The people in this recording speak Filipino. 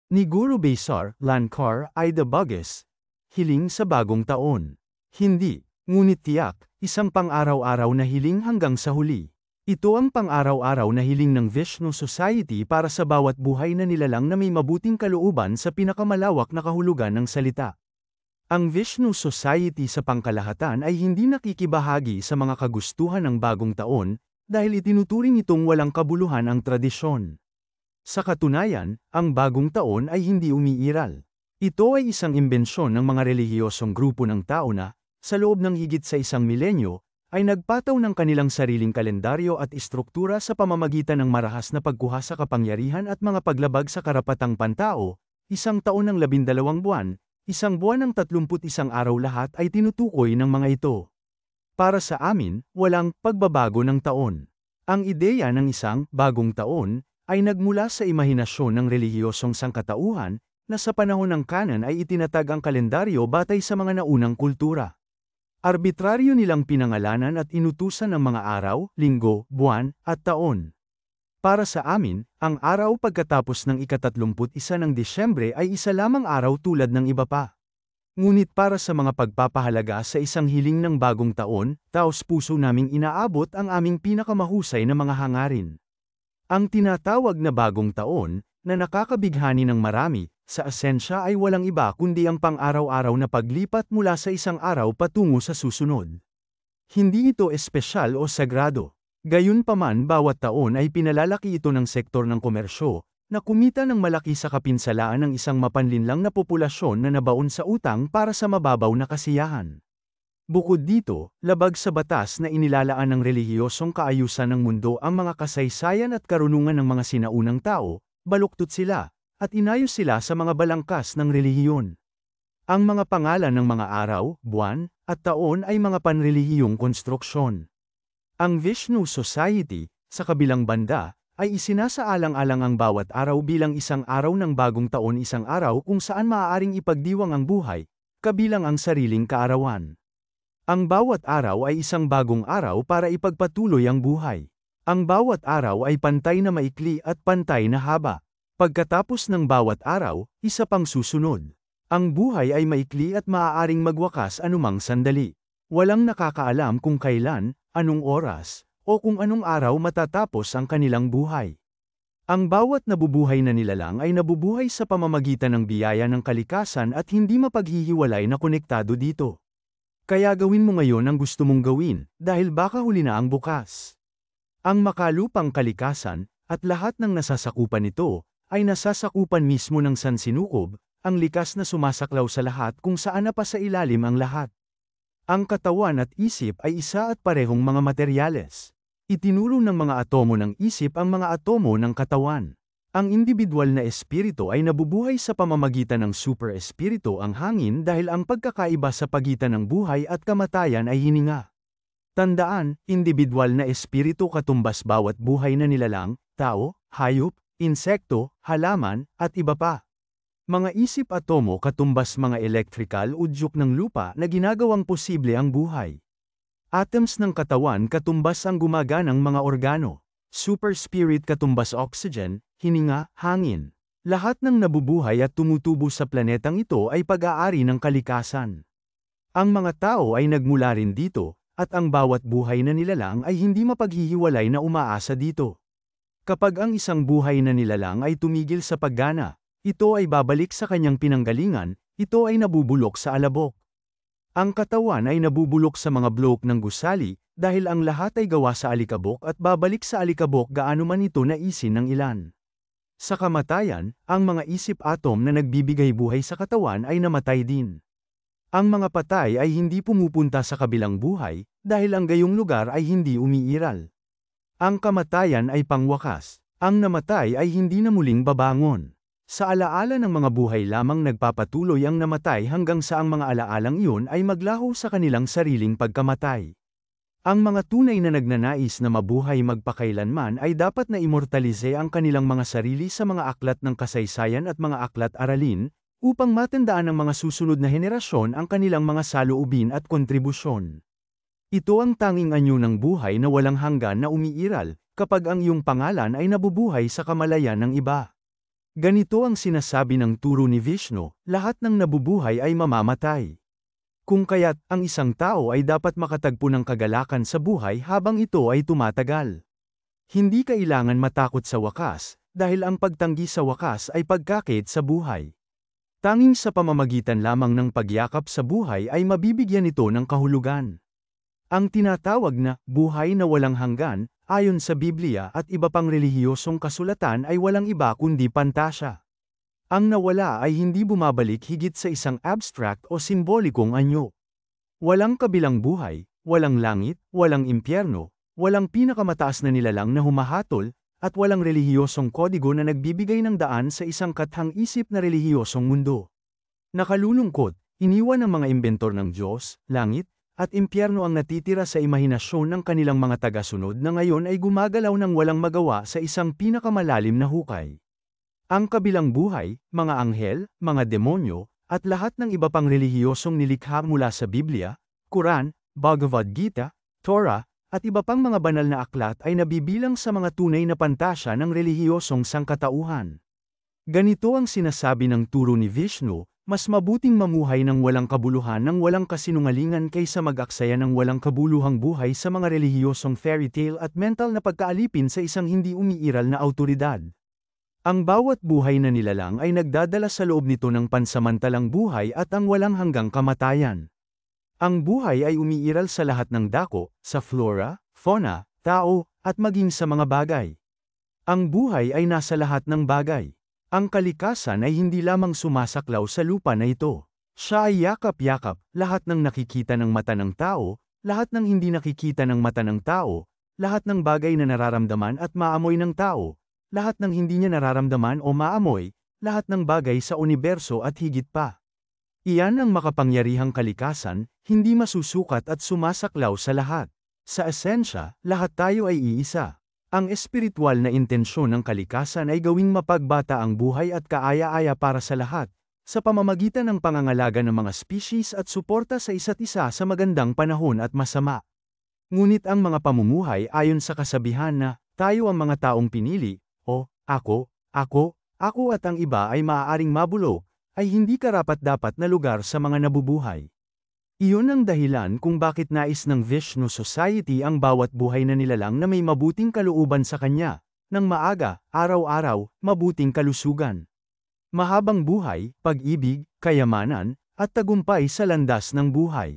Ni Guru Besar Lankar ay the Buggis, hiling sa bagong taon. Hindi, ngunit tiyak, isang pang-araw-araw na hiling hanggang sa huli. Ito ang pang-araw-araw na hiling ng Vishnu Society para sa bawat buhay na nilalang na may mabuting kalooban sa pinakamalawak na kahulugan ng salita. Ang Vishnu Society sa pangkalahatan ay hindi nakikibahagi sa mga kagustuhan ng bagong taon, dahil itinuturing itong walang kabuluhan ang tradisyon. Sa katunayan, ang bagong taon ay hindi umiiral. Ito ay isang imbensyon ng mga relihiyosong grupo ng tao na, sa loob ng higit sa isang milenyo, ay nagpataw ng kanilang sariling kalendaryo at istruktura sa pamamagitan ng marahas na pagkuha sa kapangyarihan at mga paglabag sa karapatang pantao, isang taon ng 12 buwan, isang buwan ng 31 araw lahat ay tinutukoy ng mga ito. Para sa amin, walang pagbabago ng taon. Ang ideya ng isang bagong taon ay nagmula sa imahinasyon ng relihiyosong sangkatauhan na sa panahon ng kanan ay itinatag ang kalendaryo batay sa mga naunang kultura. Arbitraryo nilang pinangalanan at inutusan ng mga araw, linggo, buwan, at taon. Para sa amin, ang araw pagkatapos ng ika-31 ng Disyembre ay isa lamang araw tulad ng iba pa. Ngunit para sa mga pagpapahalaga sa isang hiling ng bagong taon, taos-puso naming inaabot ang aming pinakamahusay na mga hangarin. Ang tinatawag na bagong taon, na nakakabighani ng marami, sa asensya ay walang iba kundi ang pang-araw-araw na paglipat mula sa isang araw patungo sa susunod. Hindi ito espesyal o sagrado. Gayunpaman bawat taon ay pinalalaki ito ng sektor ng komersyo, na kumita ng malaki sa kapinsalaan ng isang mapanlinlang na populasyon na nabaon sa utang para sa mababaw na kasiyahan. Bukod dito, labag sa batas na inilalaan ng relihiyosong kaayusan ng mundo ang mga kasaysayan at karunungan ng mga sinaunang tao, baluktot sila, at inayos sila sa mga balangkas ng relihiyon. Ang mga pangalan ng mga araw, buwan, at taon ay mga panrelihiyong konstruksyon. Ang Vishnu Society, sa kabilang banda, ay isinasaalang-alang ang bawat araw bilang isang araw ng bagong taon, isang araw kung saan maaaring ipagdiwang ang buhay, kabilang ang sariling kaarawan. Ang bawat araw ay isang bagong araw para ipagpatuloy ang buhay. Ang bawat araw ay pantay na maikli at pantay na haba. Pagkatapos ng bawat araw, isa pang susunod. Ang buhay ay maikli at maaaring magwakas anumang sandali. Walang nakakaalam kung kailan, anong oras, o kung anong araw matatapos ang kanilang buhay. Ang bawat nabubuhay na nilalang ay nabubuhay sa pamamagitan ng biyaya ng kalikasan at hindi mapaghihiwalay na konektado dito. Kaya gawin mo ngayon ang gusto mong gawin, dahil baka huli na ang bukas. Ang makalupang kalikasan, at lahat ng nasasakupan nito, ay nasasakupan mismo ng sansinukob, ang likas na sumasaklaw sa lahat kung saan na pa sa ilalim ang lahat. Ang katawan at isip ay isa at parehong mga materyales. Itinuro ng mga atomo ng isip ang mga atomo ng katawan. Ang individual na espiritu ay nabubuhay sa pamamagitan ng super-espiritu, ang hangin, dahil ang pagkakaiba sa pagitan ng buhay at kamatayan ay hininga. Tandaan, individual na espiritu katumbas bawat buhay na nilalang, tao, hayop, insekto, halaman, at iba pa. Mga isip atomo katumbas mga electrical udyok ng lupa na ginagawang posible ang buhay. Atoms ng katawan katumbas ang gumaganang mga organo. Super spirit katumbas oxygen, hininga, hangin. Lahat ng nabubuhay at tumutubo sa planetang ito ay pag-aari ng kalikasan. Ang mga tao ay nagmula rin dito, at ang bawat buhay na nilalang ay hindi mapaghihiwalay na umaasa dito. Kapag ang isang buhay na nilalang ay tumigil sa paggana, ito ay babalik sa kanyang pinanggalingan, ito ay nabubulok sa alabok. Ang katawan ay nabubulok sa mga blok ng gusali, dahil ang lahat ay gawa sa alikabok at babalik sa alikabok gaano man ito naisin ng ilan. Sa kamatayan, ang mga isip atom na nagbibigay buhay sa katawan ay namatay din. Ang mga patay ay hindi pumupunta sa kabilang buhay, dahil ang gayong lugar ay hindi umiiral. Ang kamatayan ay pangwakas. Ang namatay ay hindi na muling babangon. Sa alaala ng mga buhay lamang nagpapatuloy ang namatay hanggang sa ang mga alaalang iyon ay maglaho sa kanilang sariling pagkamatay. Ang mga tunay na nagnanais na mabuhay magpakailanman ay dapat na immortalize ang kanilang mga sarili sa mga aklat ng kasaysayan at mga aklat aralin, upang matandaan ng mga susunod na henerasyon ang kanilang mga saloobin at kontribusyon. Ito ang tanging anyo ng buhay na walang hanggan na umiiral, kapag ang iyong pangalan ay nabubuhay sa kamalayan ng iba. Ganito ang sinasabi ng turo ni Vishnu, lahat ng nabubuhay ay mamamatay. Kung kaya't ang isang tao ay dapat makatagpo ng kagalakan sa buhay habang ito ay tumatagal. Hindi kailangan matakot sa wakas, dahil ang pagtanggi sa wakas ay pagkakit sa buhay. Tanging sa pamamagitan lamang ng pagyakap sa buhay ay mabibigyan ito ng kahulugan. Ang tinatawag na buhay na walang hanggan, ayon sa Biblia at iba pang relihiyosong kasulatan ay walang iba kundi pantasya. Ang nawala ay hindi bumabalik higit sa isang abstract o simbolikong anyo. Walang kabilang buhay, walang langit, walang impyerno, walang pinakamataas na nilalang na humahatol, at walang relihiyosong kodigo na nagbibigay ng daan sa isang kathang-isip na relihiyosong mundo. Nakalulungkot, iniwan ng mga imbentor ng Diyos, langit, at impyerno ang natitira sa imahinasyon ng kanilang mga tagasunod na ngayon ay gumagalaw ng walang magawa sa isang pinakamalalim na hukay. Ang kabilang buhay, mga anghel, mga demonyo, at lahat ng iba pang relihiyosong nilikha mula sa Biblia, Quran, Bhagavad Gita, Torah, at iba pang mga banal na aklat ay nabibilang sa mga tunay na pantasya ng relihiyosong sangkatauhan. Ganito ang sinasabi ng turo ni Vishnu, mas mabuting mamuhay ng walang kabuluhan ng walang kasinungalingan kaysa mag-aksaya ng walang kabuluhang buhay sa mga relihiyosong fairy tale at mental na pagkaalipin sa isang hindi umiiral na awtoridad. Ang bawat buhay na nilalang ay nagdadala sa loob nito ng pansamantalang buhay at ang walang hanggang kamatayan. Ang buhay ay umiiral sa lahat ng dako, sa flora, fauna, tao, at maging sa mga bagay. Ang buhay ay nasa lahat ng bagay. Ang kalikasan ay hindi lamang sumasaklaw sa lupa na ito. Siya ay yakap-yakap, lahat ng nakikita ng mata ng tao, lahat ng hindi nakikita ng mata ng tao, lahat ng bagay na nararamdaman at maamoy ng tao, lahat ng hindi niya nararamdaman o maamoy, lahat ng bagay sa universo at higit pa. Iyan ang makapangyarihang kalikasan, hindi masusukat at sumasaklaw sa lahat. Sa esensya, lahat tayo ay iisa. Ang espiritual na intensyon ng kalikasan ay gawing mapagbata ang buhay at kaaya-aya para sa lahat, sa pamamagitan ng pangangalaga ng mga species at suporta sa isa't isa sa magandang panahon at masama. Ngunit ang mga pamumuhay ayon sa kasabihan na, tayo ang mga taong pinili, o, ako at ang iba ay maaaring mabulok, ay hindi karapat-dapat na lugar sa mga nabubuhay. Iyon ang dahilan kung bakit nais ng Vishnu Society ang bawat buhay na nilalang na may mabuting kalooban sa kanya, ng maaga, araw-araw, mabuting kalusugan. Mahabang buhay, pag-ibig, kayamanan, at tagumpay sa landas ng buhay.